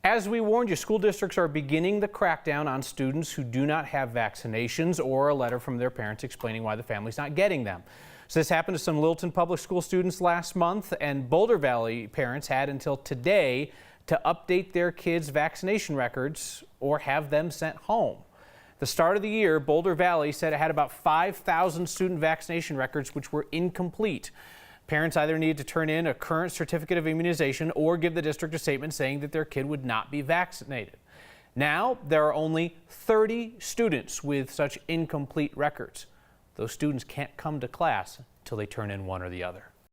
As we warned you, school districts are beginning the crackdown on students who do not have vaccinations or a letter from their parents explaining why the family's not getting them. So this happened to some Littleton Public School students last month, and Boulder Valley parents had until today to update their kids' vaccination records or have them sent home. The start of the year, Boulder Valley said it had about 5,000 student vaccination records which were incomplete. Parents either needed to turn in a current certificate of immunization or give the district a statement saying that their kid would not be vaccinated. Now, there are only 30 students with such incomplete records. Those students can't come to class until they turn in one or the other.